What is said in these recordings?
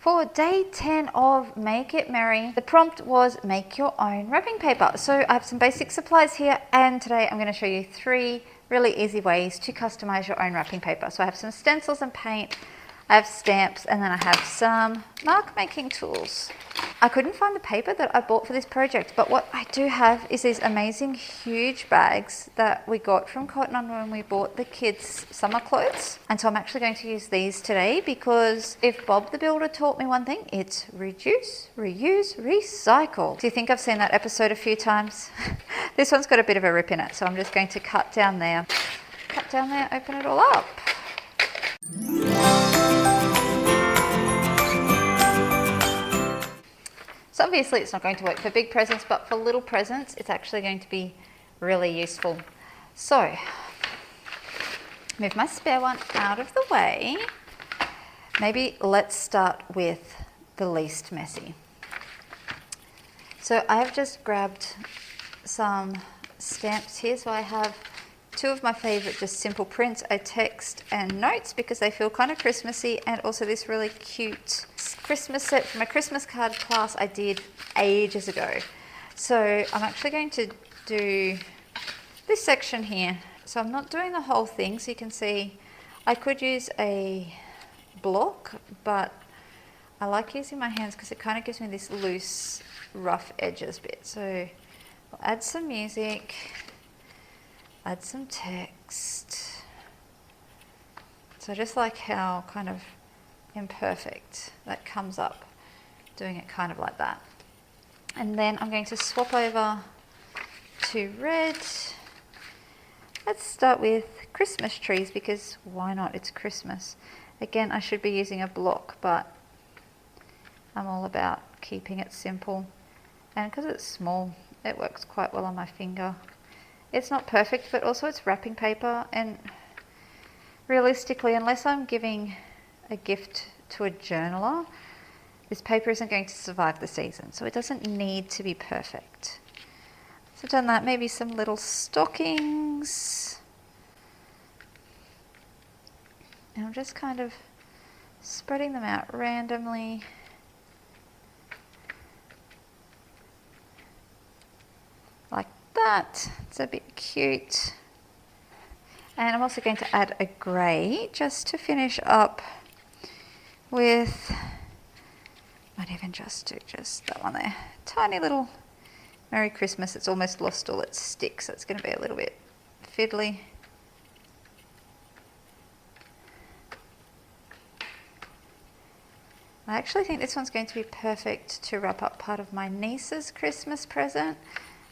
For day 10 of Make It Merry, the prompt was make your own wrapping paper. So I have some basic supplies here, and today I'm going to show you 3 really easy ways to customize your own wrapping paper. So I have some stencils and paint, I have stamps, and then I have some mark making tools. I couldn't find the paper that I bought for this project, but what I do have is these amazing huge bags that we got from Cotton On when we bought the kids' summer clothes. And so I'm actually going to use these today because if Bob the Builder taught me one thing, it's reduce, reuse, recycle. Do you think I've seen that episode a few times? This one's got a bit of a rip in it, so I'm just going to cut down there, open it all up. So obviously it's not going to work for big presents, but for little presents, it's actually going to be really useful. So, move my spare one out of the way. Maybe let's start with the least messy. So I have just grabbed some stamps here. So I have 2 of my favorite just simple prints, a text and notes because they feel kind of Christmassy, and also this really cute Christmas set from a Christmas card class I did ages ago. So I'm actually going to do this section here. So I'm not doing the whole thing, so you can see I could use a block, but I like using my hands because it kind of gives me this loose, rough edges bit. So I'll add some music, add some text. So I just like how kind of imperfect that comes up, doing it kind of like that. And then I'm going to swap over to red. Let's start with Christmas trees because why not? It's Christmas. Again, I should be using a block, but I'm all about keeping it simple. And because it's small, it works quite well on my finger. It's not perfect, but also it's wrapping paper, and realistically, unless I'm giving a gift to a journaler, this paper isn't going to survive the season, so it doesn't need to be perfect. So I've done that, maybe some little stockings. And I'm just kind of spreading them out randomly. Like that. It's a bit cute. And I'm also going to add a grey just to finish up with, might even just do just that one there. Tiny little Merry Christmas. It's almost lost all its sticks, so it's going to be a little bit fiddly. I actually think this one's going to be perfect to wrap up part of my niece's Christmas present.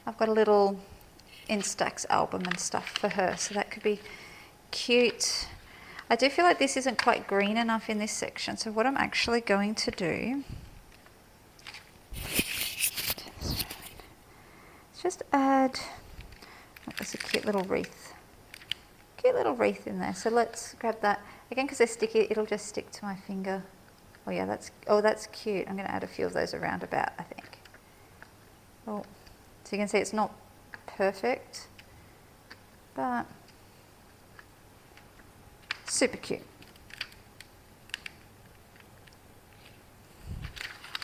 I've got a little Instax album and stuff for her, so that could be cute. I do feel like this isn't quite green enough in this section, so what I'm actually going to do is just add, oh, there's a cute little wreath in there. So let's grab that again because they're sticky. It'll just stick to my finger. Oh yeah, that's cute. I'm going to add a few of those around about, I think. Oh, so you can see it's not perfect, but super cute.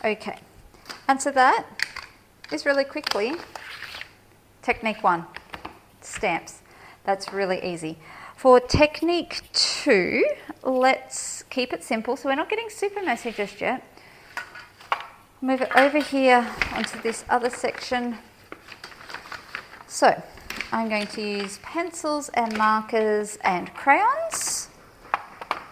Okay, and so that is really quickly technique 1, stamps. That's really easy. For technique 2, let's keep it simple. So we're not getting super messy just yet. Move it over here onto this other section. So I'm going to use pencils and markers and crayons.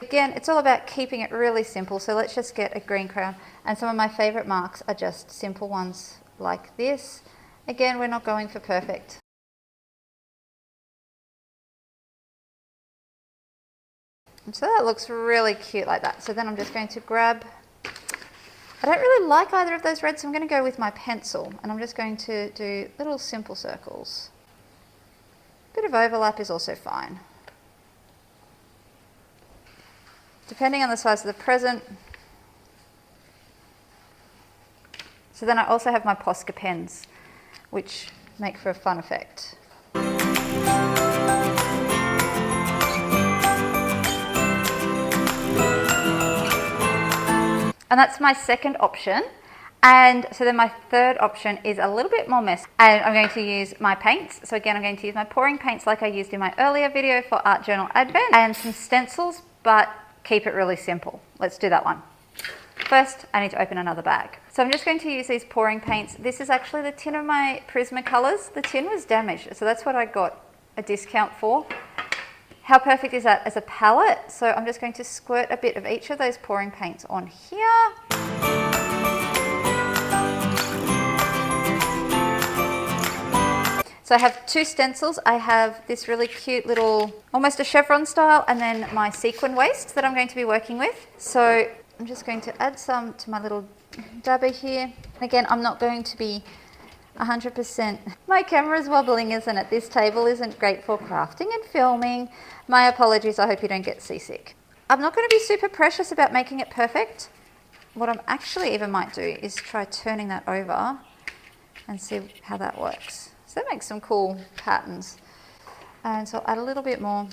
Again, it's all about keeping it really simple. So let's just get a green crayon. And some of my favorite marks are just simple ones like this. Again, we're not going for perfect. And so that looks really cute like that. So then I'm just going to grab, I don't really like either of those reds, so I'm going to go with my pencil. And I'm just going to do little simple circles. A bit of overlap is also fine. Depending on the size of the present. So then I also have my Posca pens, which make for a fun effect. And that's my second option. And so then my third option is a little bit more messy. And I'm going to use my paints. So again, I'm going to use my pouring paints like I used in my earlier video for Art Journal Advent, and some stencils, but keep it really simple. Let's do that one. First, I need to open another bag. So I'm just going to use these pouring paints. This is actually the tin of my Prismacolors. The tin was damaged, so that's what I got a discount for. How perfect is that as a palette? So I'm just going to squirt a bit of each of those pouring paints on here. So I have two stencils. I have this really cute little, almost a chevron style, and then my sequin waist that I'm going to be working with. So I'm just going to add some to my little dabber here. Again, I'm not going to be 100%. My camera's wobbling, isn't it? This table isn't great for crafting and filming. My apologies, I hope you don't get seasick. I'm not going to be super precious about making it perfect. What I'm actually even might do is try turning that over and see how that works. So that makes some cool patterns. And so I'll add a little bit more.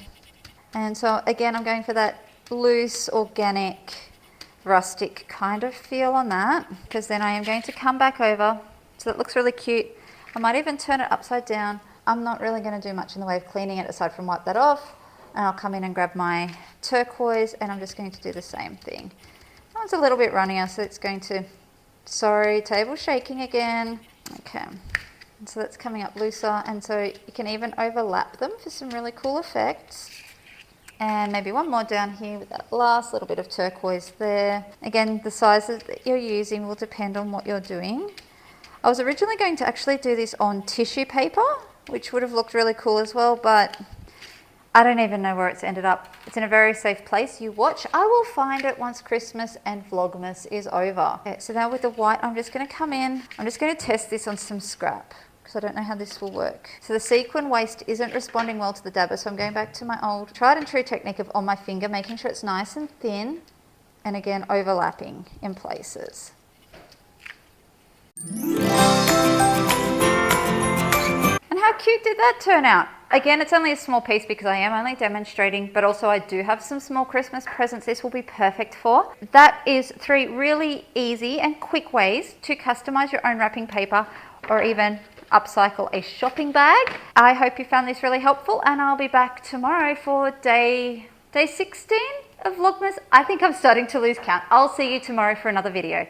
And so again, I'm going for that loose, organic, rustic kind of feel on that, because then I am going to come back over. So that looks really cute. I might even turn it upside down. I'm not really going to do much in the way of cleaning it aside from wipe that off. And I'll come in and grab my turquoise, and I'm just going to do the same thing. That one's a little bit runnier, so it's going to, sorry, table shaking again. Okay. So that's coming up looser, and so you can even overlap them for some really cool effects. And maybe one more down here with that last little bit of turquoise there. Again, the sizes that you're using will depend on what you're doing. I was originally going to actually do this on tissue paper, which would have looked really cool as well, but I don't even know where it's ended up. It's in a very safe place. You watch. I will find it once Christmas and Vlogmas is over. Okay, so now with the white, I'm just going to come in. I'm just going to test this on some scrap, because I don't know how this will work. So the sequin waist isn't responding well to the dabber, so I'm going back to my old tried and true technique of on my finger, making sure it's nice and thin, and again overlapping in places. And how cute did that turn out? Again, it's only a small piece because I am only demonstrating, but also I do have some small Christmas presents this will be perfect for. That is 3 really easy and quick ways to customize your own wrapping paper, or even upcycle a shopping bag. I hope you found this really helpful, and I'll be back tomorrow for day 16 of Vlogmas. I think I'm starting to lose count. I'll see you tomorrow for another video.